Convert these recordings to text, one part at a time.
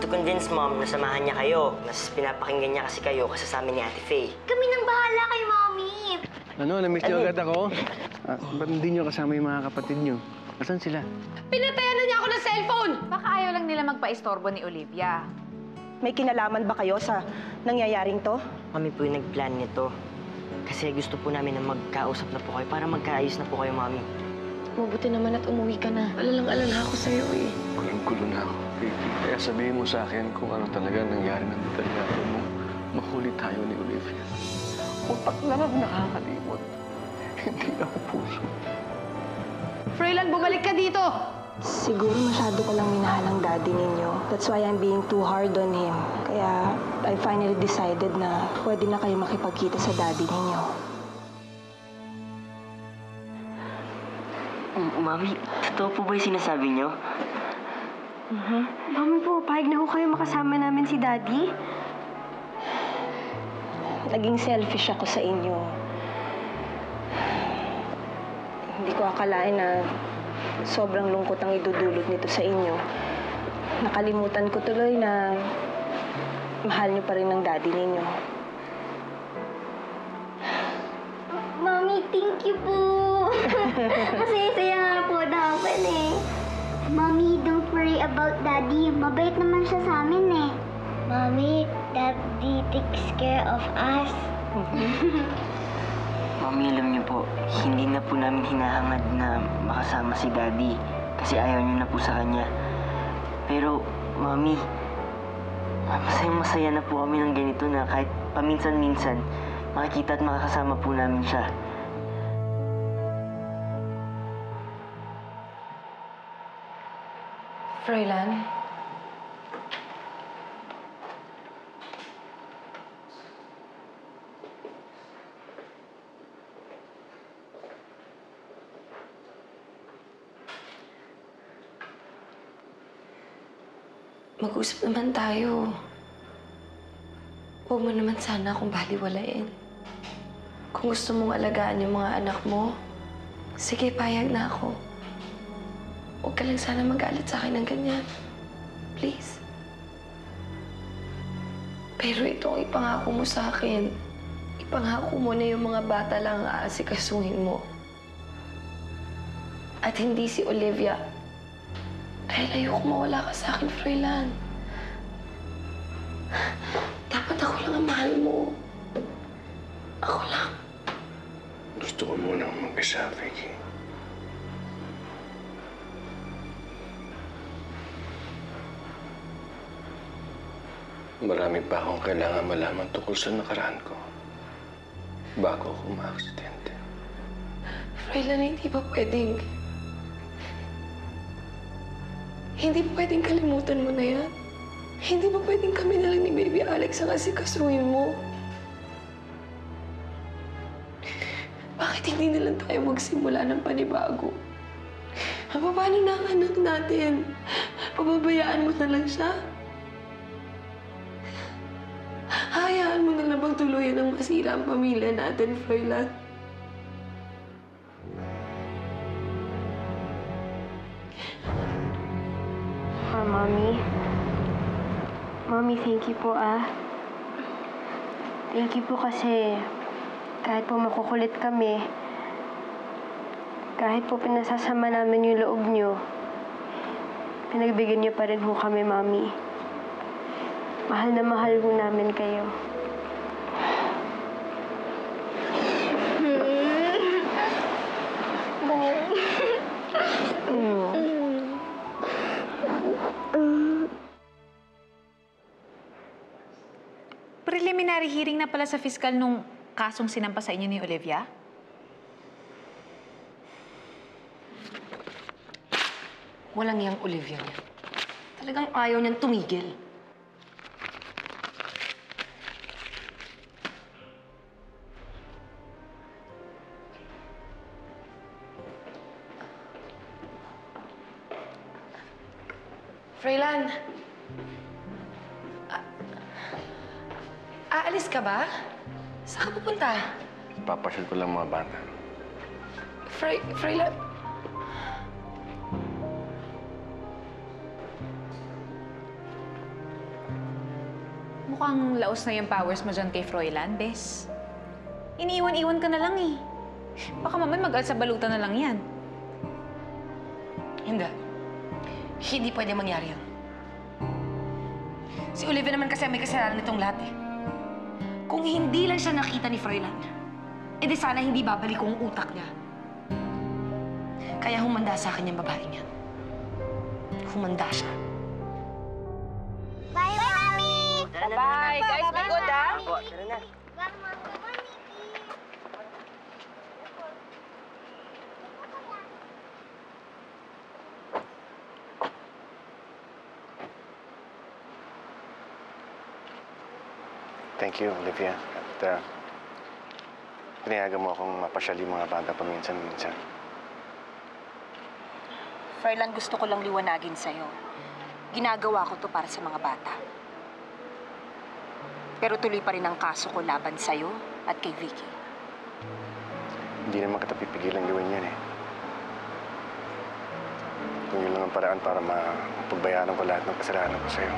convince Mom na samahan niya kayo. Mas pinapakinggan niya kasi kayo kasi sa amin ni Ate Faye. Kami nang bahala kay Mommy. Ano, na-miss niyo agad ako? Ba't hindi niyo kasama yung mga kapatid niyo? Nasaan sila? Pinatayan na niya ako ng cellphone! Baka ayaw lang nila magpa-istorbo ni Olivia. May kinalaman ba kayo sa nangyayaring to? Kami po yung nag-plan nito. Kasi gusto po namin na magkausap na po kayo para magkaayos na po kayo, Mami. Mabuti naman at umuwi ka na. Alalang-alala ako sa'yo eh. Gulo na ako, baby. Kaya sabihin mo sa akin kung ano talaga nangyari ng detalyado mo. Mahuli tayo ni Olivia. Utak lang ang nakakalimot. Hindi ako puso. Froilan, bumalik ka dito! Siguro masyado ko lang minahal ang daddy ninyo. That's why I'm being too hard on him. Kaya I finally decided na pwede na kayo makipagkita sa daddy ninyo. Mami, totoo po ba yung sinasabi niyo? Mami po, pahig na ho kayo makasama namin si Daddy. Naging selfish ako sa inyo. Hindi ko akalain na sobrang lungkot ang idudulot nito sa inyo. Nakalimutan ko tuloy na mahal niyo pa rin ang daddy ninyo. Mami, thank you po. Masaya-saya nga po dapat eh. Mami, don't worry about Daddy. Mabait naman siya sa amin eh. Mami, Daddy takes care of us. Mami, alam niyo po, hindi na po namin hinahangad na makasama si Daddy kasi ayaw niyo na po sa kanya. Pero, Mami, masaya-masaya na po kami ng ganito na kahit paminsan-minsan, makikita at makakasama po namin siya. Froilan? Mag-usap naman tayo. Huwag mo naman sana akong baliwalain. Kung gusto mong alagaan yung mga anak mo, sige, payag na ako. Huwag ka lang sana magalit sa akin ng ganyan. Please. Pero ito ang ipangako mo sa akin. Ipangako mo na yung mga bata lang ang aasikasuhin mo. At hindi si Olivia. Dahil ayoko mawala ka sa akin, Froilan. Dapat ako lang ang mahal mo. Ako lang. Gusto ko munang mag-isa, Vicky. Marami pa akong kailangan malaman tungkol sa nakaraan ko bago ako ma-aksidente. Froilan, hindi pa pwedeng kalimutan mo na yan. Hindi pa pwedeng kami na lang ni Baby Alex ang asikasuhin mo. Bakit hindi na lang tayo magsimula ng panibago? Paano na ang anak natin? Pababayaan mo na lang siya? Hayaan mo na lang bang tuluyan ng masira ang pamilya natin, Froilan? Mommy. Mommy, thank you po Thank you po kasi kahit po makukulit kami, kahit po pinasasama namin yung loob niyo, pinagbigyan niyo pa rin ho kami, Mommy. Mahal na mahal ho namin kayo. Preliminary hearing na pala sa fiscal nung kasong sinampa sa inyo ni Olivia? Walang yang Olivia niya. Talagang ayaw niyang tumigil. Froilan! Aalis ka ba? Saan ka pupunta? Papasyal ko lang mga bata. Froilan... mukhang laos na yung powers mo dyan kay Froilan, Bes. Iniiwan-iwan ka na lang eh. Baka mamaya mag-al sa balutan na lang yan. Hindi. Hindi pwede mangyari yun. Si Olivia naman kasi may kasalanan nitong lahat eh. Kung hindi lang siya nakita ni Froilan, edi sana hindi babalik ang utak niya. Kaya humanda sa akin yung babaeng yan. Humanda siya. Bye, Mami! Bye, guys. Be good, ah. Opo, tara na. Thank you, Olivia. At pinayagan mo akong mapasyal yung mga bata paminsan-minsan. Froilan, gusto ko lang liwanagin sa'yo. Ginagawa ko to para sa mga bata. Pero tuloy pa rin ang kaso ko laban sa'yo at kay Vicky. Hindi naman kita pipigilan gawin yan eh. Kung yun lang ang paraan para mapagbayaran ko lahat ng kasalanan ko sa'yo.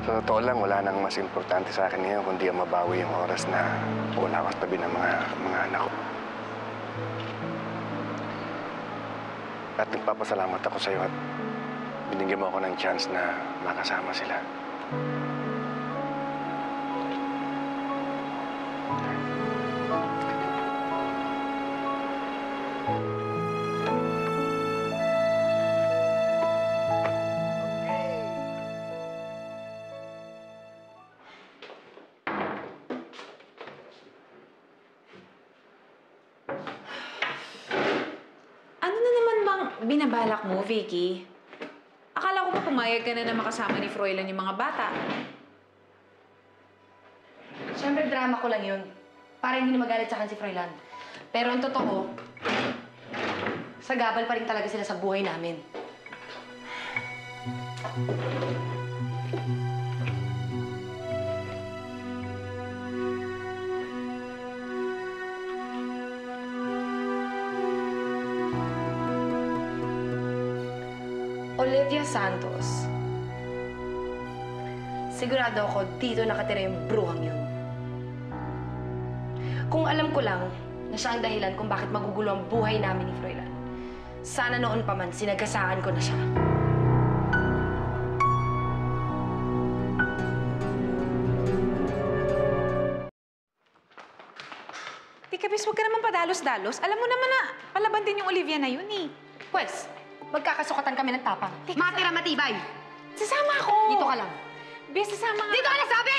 Sa totoo lang, wala nang mas importante sa akin ngayon kundi ang mabawi yung oras na wala ako sa tabi ng mga anak ko. At nagpapasalamat ako sa'yo at binigyan mo ako ng chance na makasama sila. Ano na naman bang binabalak mo, Vicky? Akala ko pa pumayag ka na makasama ni Froilan yung mga bata. Siyempre, drama ko lang yun. Para hindi na magalit sa akin si Froilan. Pero ang totoo, sagabal pa rin talaga sila sa buhay namin. Olivia Santos. Sigurado ako dito nakatira yung bruhang yun. Kung alam ko lang na siya ang dahilan kung bakit magugulo ang buhay namin ni Froilan, sana noon pa man sinagasaan ko na siya. Tika, Bes, huwag ka naman padalos-dalos. Alam mo naman na palaban din yung Olivia na yun eh. Pwes, magkakasukatan kami ng tapang. Matira matibay! Sasama ako! Dito ka lang. Bes, sasama nga. Dito ka lang sabi!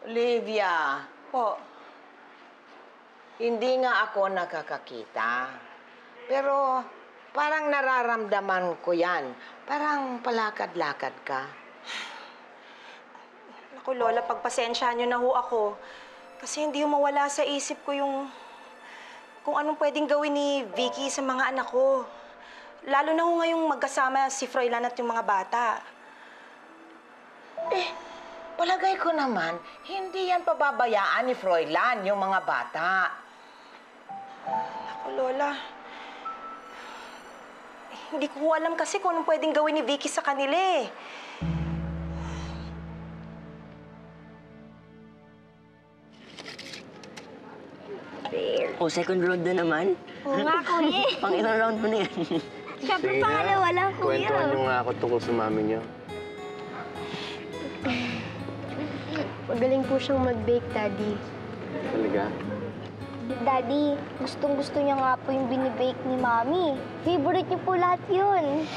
Olivia. Po, Hindi nga ako nakakakita. Pero parang nararamdaman ko yan. Parang palakad-lakad ka. naku Lola, pagpasensyahan niyo na ho ako. Kasi hindi ho mawala sa isip ko yung kung anong pwedeng gawin ni Vicky sa mga anak ko. Lalo na ho ngayong magkasama si Froilan at yung mga bata. Palagay ko naman, hindi yan pababayaan ni Froilan, yung mga bata. Naku Lola, hindi ko ho alam kasi kung anong pwedeng gawin ni Vicky sa kanila eh. O, second round na naman. Oo nga, kuya. Pang ilang round mo na yan. Siyempre, pangalawa lang, kuya. Kwentuhan niyo nga ako tungkol sa mami niyo. Magaling po siyang mag-bake, Daddy. Talaga? Daddy, gustong-gusto niya nga po yung binibake ni Mami. Favorite niyo po lahat yun.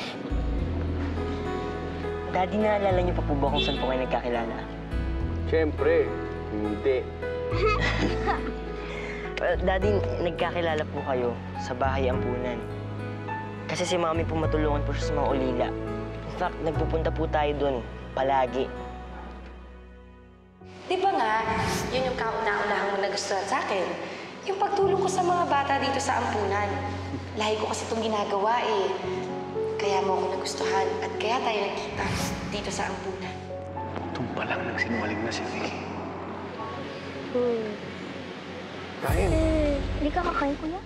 Daddy, naalala niyo pa po ba kung saan po kayo nagkakilala? Siyempre, hindi. Daddy, nagkakilala po kayo sa bahay ampunan. Kasi si Mami po matulungan po siya sa mga ulila. In fact, nagpupunta po tayo doon palagi. Di ba nga, yun yung kauna-unahang nagustuhan sa akin. Yung pagtulong ko sa mga bata dito sa ampunan. Lahi ko kasi itong ginagawa eh. Kaya mo ako nagustuhan at kaya tayo nagkita dito sa ampunan. Doon pa lang nagsinungaling na si Vicky. Kain. Hindi ka kakain, kuya?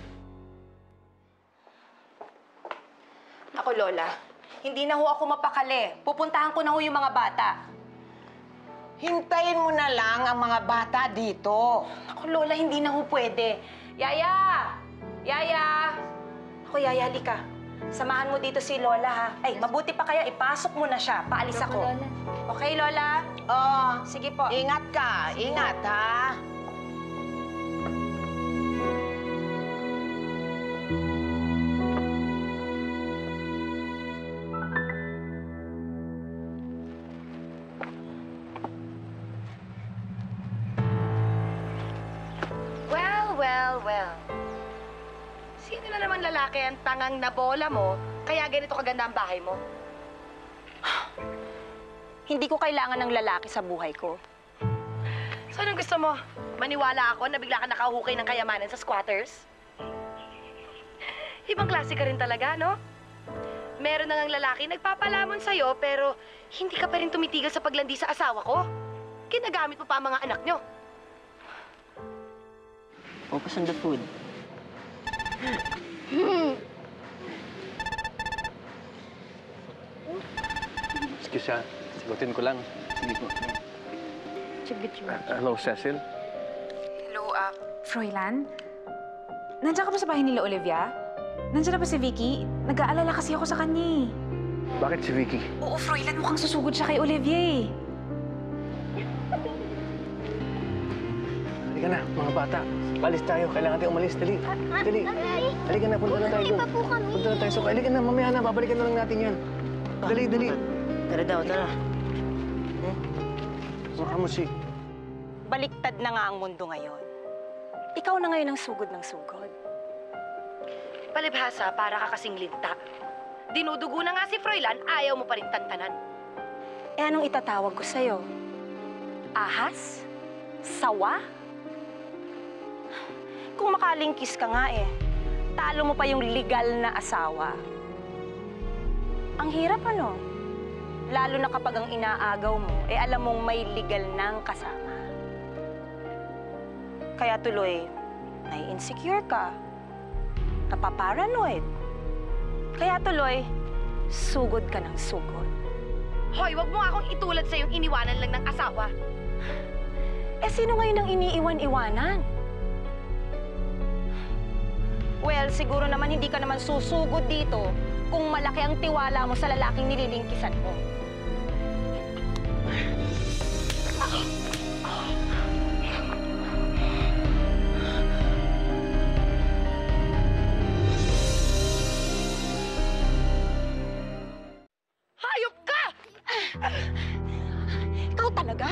Ako, Lola, hindi na ho ako mapakali. Pupuntahan ko na ho yung mga bata. Hintayin mo na lang ang mga bata dito. Ako, Lola, hindi na ho pwede. Yaya! Yaya! Ako, Yaya, halika. Samahan mo dito si Lola, ha? Ay, mabuti pa kaya ipasok mo na siya. Paalis ako. Okay, Lola? Oh, Sige po. ingat ka. Ingat, ha? Well. Sino na naman lalaki ang tangang nabola mo, kaya ganito kaganda ang bahay mo? Hindi ko kailangan ng lalaki sa buhay ko. So, anong gusto mo? Maniwala ako na bigla ka nakahukay ng kayamanan sa squatters? Ibang klase ka rin talaga, no? Meron na ngang lalaki nagpapalamon sa'yo, pero hindi ka pa rin tumitigil sa paglandi sa asawa ko. Ginagamit mo pa ang mga anak nyo. Focus on the food. Excuse ha. Sigutin ko lang. Sige po. Hello, Cecil. Hello, Froilan? Nandiyan ka ba sa bahay nila Olivia? Nandiyan na ba si Vicky? Nag-aalala kasi ako sa kanya eh. Bakit si Vicky? Oo, Froilan, mukhang susugod siya kay Olivia eh. Halika na, mga bata. Balis tayo. Kailangan tayo umalis. Dali. Dali. Halika na, punta na tayo doon. Punta na tayo. So, halika na, mamaya na. Babalikan na lang natin yan. Dali, dali. Tara daw, tara. Baka mo si... Baliktad na nga ang mundo ngayon. Ikaw na ngayon ang sugod ng sugod. Palibhasa, para ka kasing linta. Dinudugo na nga si Froilan, ayaw mo pa rin tantanan. Eh, anong itatawag ko sa'yo? Ahas? Sawa? Kung makalingkis ka nga eh, talo mo pa yung legal na asawa. Ang hirap ano? Lalo na kapag ang inaagaw mo, eh alam mong may legal nang kasama. Kaya tuloy, nai-insecure ka, napaparanoid. Kaya tuloy, sugod ka ng sugod. Hoy, wag mo akong itulad sa yung iniwanan lang ng asawa. Eh, sino ngayon ang iniiwan-iwanan? Well, siguro naman hindi ka naman susugod dito kung malaki ang tiwala mo sa lalaking nililingkisan mo. Hayop ka! Ikaw talaga?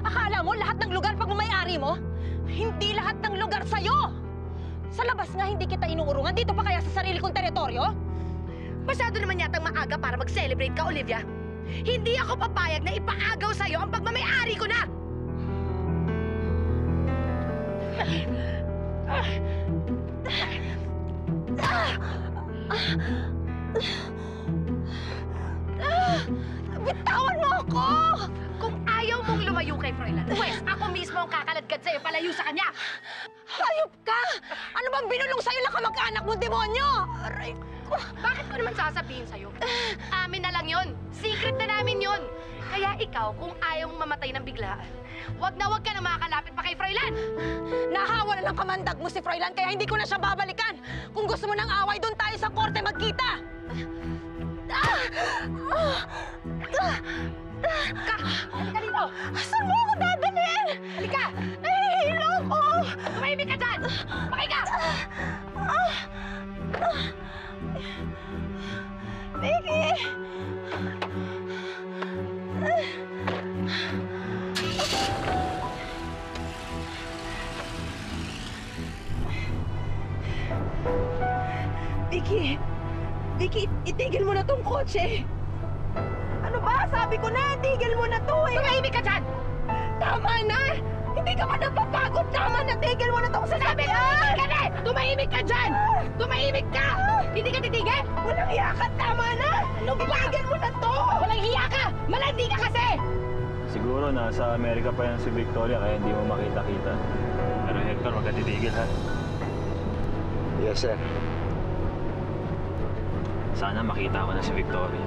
Akala mo lahat ng lugar pagmamayari mo? Hindi lahat ng lugar sa'yo! Sa labas nga hindi kita inuurungan, dito pa kaya sa sarili kong teritoryo? Masyado naman yatang maaga para mag-celebrate ka, Olivia. Hindi ako papayag na ipaagaw sa'yo ang pagmamayari ko na! Bitawan mo ako! Kung ayaw mong lumayo kay Froilan, pues ako mismo ang kakaladkad sa'yo palayo sa kanya! Hayop ka! Ano bang binulong sa'yo na kamag-anak mo, demonyo? Aray ko! Bakit ko naman sasabihin sa'yo? Amin na lang yon. Secret na namin yon. Kaya ikaw, kung ayaw mong mamatay ng biglaan, wag ka na makakalapit pa kay Froilan! Nahawa na ng kamandag mo si Froilan, kaya hindi ko na siya babalikan. Kung gusto mo ng away, doon tayo sa korte magkita. Halika dito! Saan mo ako dadalhin? Halika! Nahihilo ko! Tumahimik ka dyan! Pakika! Vicky! Vicky! Vicky, itigil mo na tong kotse! Ano ba? Sabi ko na, itigil mo na to eh! Tumahimik ka dyan! Tama na! Hindi ka pa napapagod! Tama na! Tigil mo na itong sinabi! Tumahimik ka na! Tumahimik ka dyan! Tumahimik ka! Hindi ka titigil? Walang hiya ka! Tama na! Tigil mo na to! Walang hiya ka! Malandi ka kasi! Siguro nasa Amerika pa yan si Victoria kaya hindi mo makita-kita. Pero Hector, wag ka titigil ha. Yes, sir. Sana makita ko na si Victoria.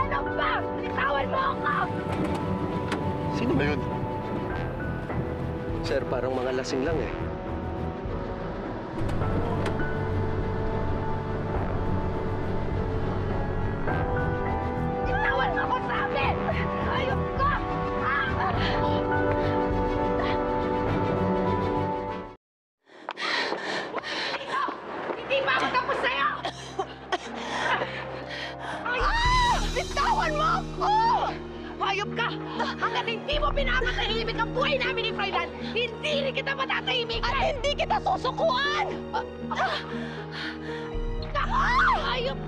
Ano ba? Bitawan mo ako! Sino ba yun? Sir, parang mga lasing lang eh. Bitawan mo ako sa amin! Ayok ka! Hindi pa ako tapos sa'yo! Bitawan mo ako! Hayop ka! Hanggat hindi mo pinapatahimik ang buhay namin ni Froilan, hindi rin kita matatahimikan! At hindi kita susukuan! Hayop!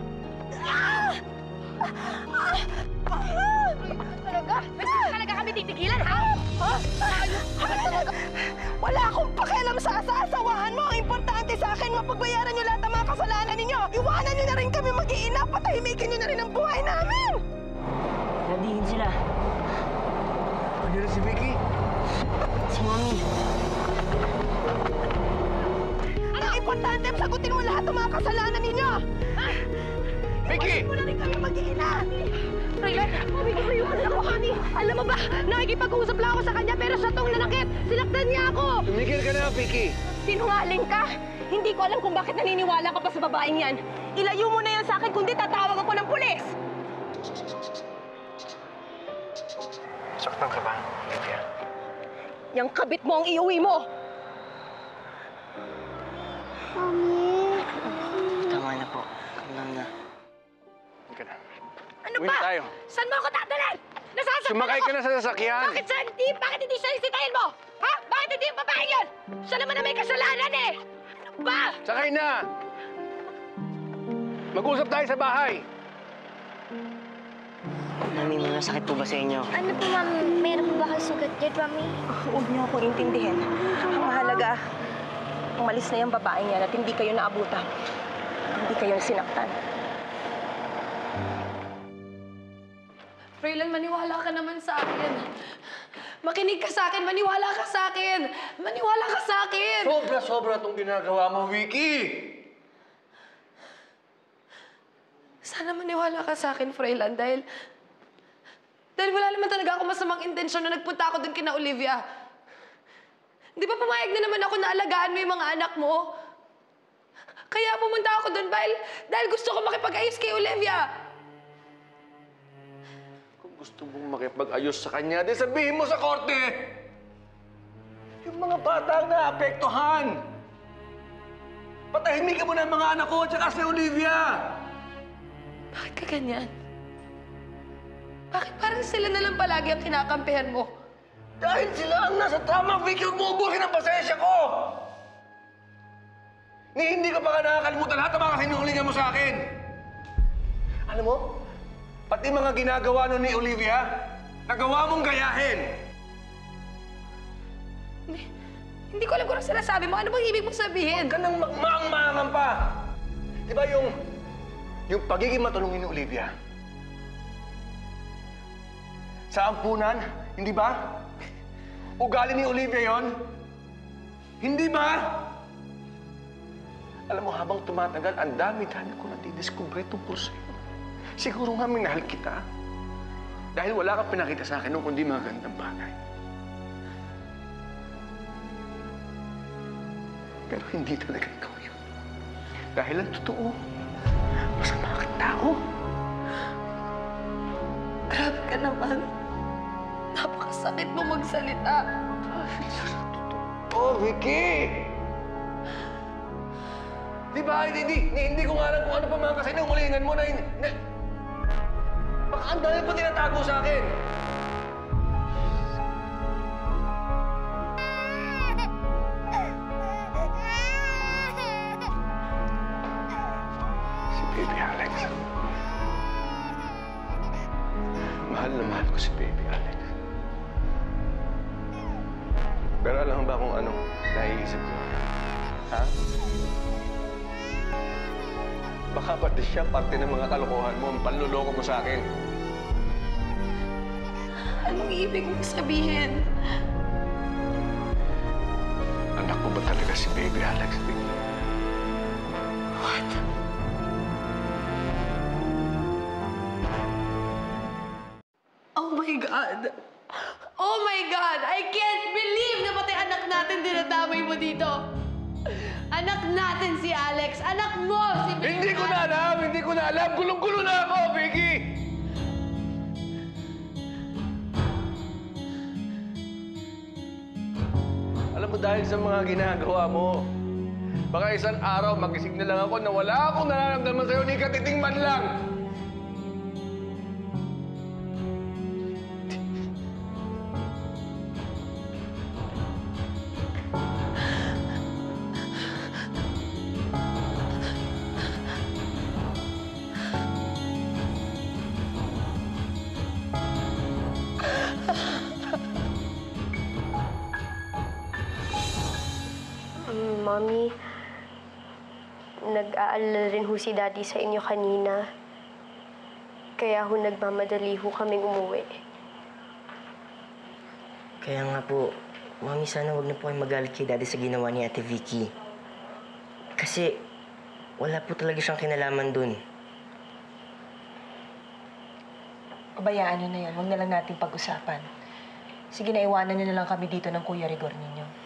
Talaga? Talaga kami titigilan, ha? Wala akong pakialam sa asa-asawahan mo. Ang importante sa akin, mapagbayaran niyo lahat ng mga kasalanan ninyo. Iwanan niyo na rin kami mag-iina. Patahimikin niyo na rin ang buhay namin. Nadihin sila. Nandiyan na si Vicky. Si Mami. Ang importante, sagutin mo lahat ng mga kasalanan ninyo. Ha? Vicky! Iwanan mo na rin kami mag-iina. Raylan, iwanan ako, honey. Alam mo ba, nakikipag-usap lang ako sa kanya pero sa tong nanakit, sinaktan niya ako. Tumigil ka na, Vicky. Sinungaling ka? Hindi ko alam kung bakit naniniwala ka pa sa babaeng yan. Ilayo mo na yan sa akin kundi tatawag ako ng pulis. Saktan ka ba, Olivia? Yang kabit mo ang iuwi mo. Mami. Tama na po. Kalma na. Hindi ka na. Ano Uwi ba? na tayo. Saan mo ako dadalhin? Nasasaktan Sumakay ako. ka na sa sasakyan. Bakit siya hindi? Bakit hindi siya isitahin mo? Ha? Bakit hindi yung babae yun? Siya naman na may kasalanan eh. Ano ba? Sakay na! Mag-usap tayo sa bahay. Mami, may masakit po ba sa inyo? Ano po, Mami? Meron po ba kayo sugat dyan, Mami? Huwag niyo akong intindihin. Ang mahalaga, umalis na yung babaeng yan at hindi kayo naabutan. Hindi kayo sinaktan. Froilan, maniwala ka naman sa akin. Makinig ka sa akin, maniwala ka sa akin. Maniwala ka sa akin. Sobra-sobra itong ginagawa mo, Vicky! Sana maniwala ka sa akin, Froilan, dahil wala naman talaga ako masamang intensyon na nagpunta ako dun kina Olivia. Di ba pumayag na naman ako na alagaan mo yung mga anak mo? Kaya pumunta ako dun dahil gusto ko makipag-ayos kay Olivia. Kung gusto mong makipag-ayos sa kanya, di sabihin mo sa korte! Yung mga bata ang naapektuhan! Patahimikan mo na ang mga anak ko at saka si Olivia! Bakit ka ganyan? Bakit parang sila na lang palagi ang kinakampihan mo? Dahil sila ang nasa tama, Vicky, huwag mo ubusin ang pasensya ko! Ni hindi ka pa nga nakakalimutan lahat ng mga sinuhulingan mo sa akin! Alam mo, pati mga ginagawa nun ni Olivia, nagawa mong gayahin! Hindi ko alam kung ano sinasabi mo. Ano bang ibig mong sabihin? Huwag ka nang magmaang-maangan pa! Di ba yung pagiging matulungin ni Olivia? Sa ampunan, hindi ba? Ugali ni Olivia yon? Hindi ba? Alam mo, habang tumatagal, ang dami-dami ko natidiskubre tungkol sa'yo. Siguro nga minahal kita. Dahil wala kang pinakita sa akin nung kundi mga gandang bagay. Pero hindi talaga ikaw yun. Dahil ang totoo, masama kang tao. Grabe ka naman. Napakasakit mo magsalita. Oh, Vicky! Di ba? Hindi ko nga alam kung ano pa mga kasinungalingan mo na... Baka ang dami pa tinatago sa akin. ko si Baby Alex. Pero alam mo ba kung anong naiisip ko? Ha? Baka pati siya parte ng mga kalokohan mo, ang panluloko mo sa akin. Anong ibig mong sabihin? Anak ko ba talaga si Baby Alex, Vicky? What? Oh my God! Oh my God! I can't believe na pati anak natin dinadamay mo dito! Anak natin si Alex! Anak mo si Vicky! Hindi ko na alam! Hindi ko na alam! Gulong-gulo na ako, Vicky! Alam mo, dahil sa mga ginagawa mo, baka isang araw magising na lang ako na wala akong nararamdaman sa'yo ni katiting man lang! Mommy, nag-aalala rin ho si Daddy sa inyo kanina. Kaya ho nagmamadali ho kaming umuwi. Kaya nga po, Mami, sana wag na po kayo magalit kay Daddy sa ginawa ni Ate Vicky. Kasi wala po talaga siyang kinalaman dun. Pabayaan nyo na yan. Huwag na lang nating pag-usapan. Sige, naiwanan nyo na lang kami dito ng Kuya Rigor ninyo.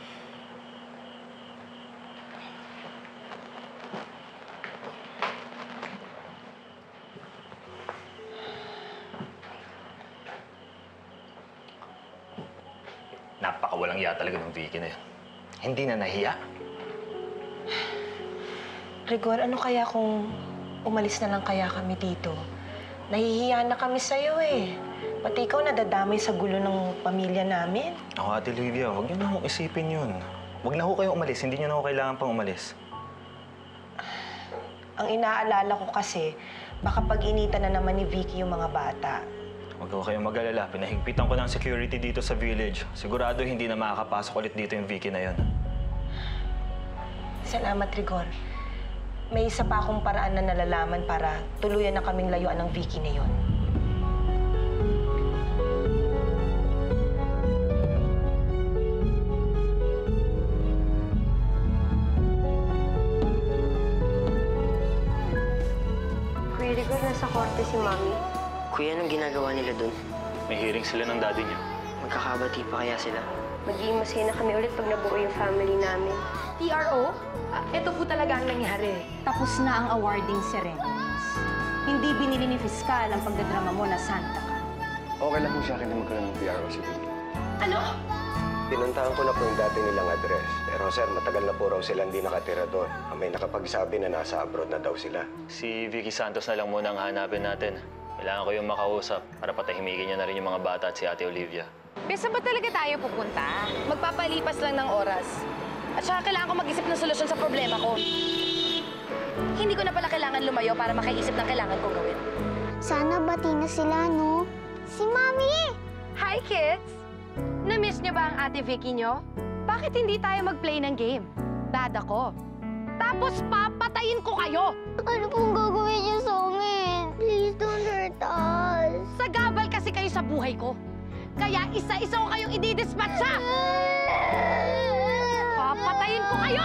Napakawalang iya talaga ng Vicky na yun. Hindi na nahiya. Rigor, ano kaya kung umalis na lang kaya kami dito? Nahihiya na kami sa'yo eh. Pati ikaw nadadamay sa gulo ng pamilya namin. Ako, Ate Olivia, huwag niyo na akong isipin yun. Huwag na ho kayong umalis. Hindi niyo na ako kailangan pang umalis. Ang inaalala ko kasi, baka pag-initan na naman ni Vicky yung mga bata. Huwag ho kayong mag-alala. Pinahigpitan ko ng security dito sa village. Sigurado hindi na makakapasok ulit dito yung Vicky na yun. Salamat, Rigor. May isa pa akong paraan na nalalaman para tuluyan na kaming layuan ng Vicky na yun. Kuya Rigor, nasa korte si Mommy. Kuya, anong ginagawa nila dun? May hearing sila ng daddy niyo. Magkakabati pa kaya sila? Magiging masaya na kami ulit pag nabuo yung family namin. TRO, ito po talaga ang nangyari. Tapos na ang awarding ceremonies. Hindi binili ni Fiskal ang pagdadrama mo na Santa ka. Okay lang po sa akin na magkaroon ng PRO si Vicky. Ano? Pinuntahan ko na po yung dati nilang address. Pero sir, matagal na po raw sila hindi nakatira doon. May nakapagsabi na nasa abroad na daw sila. Si Vicky Santos na lang muna ang hanapin natin. Kailangan ko yung makausap para patahimikin niya na rin yung mga bata at si Ate Olivia. Besa ba talaga tayo pupunta? Magpapalipas lang ng oras. At saka kailangan ko mag-isip ng solusyon sa problema ko. Hindi ko na pala kailangan lumayo para makaisip ng kailangan kong gawin. Sana bati na sila, no? Si Mami! Hi, kids! Na-miss niyo ba ang Ate Vicky niyo? Bakit hindi tayo mag-play ng game? Bad ako. Tapos papatayin ko kayo! Ano pong gagawin niyo sa amin? Please don't hurt us. Sagabal kasi kayo sa buhay ko. Kaya isa-isa ko kayong i-dispatcha! Papatayin ko kayo!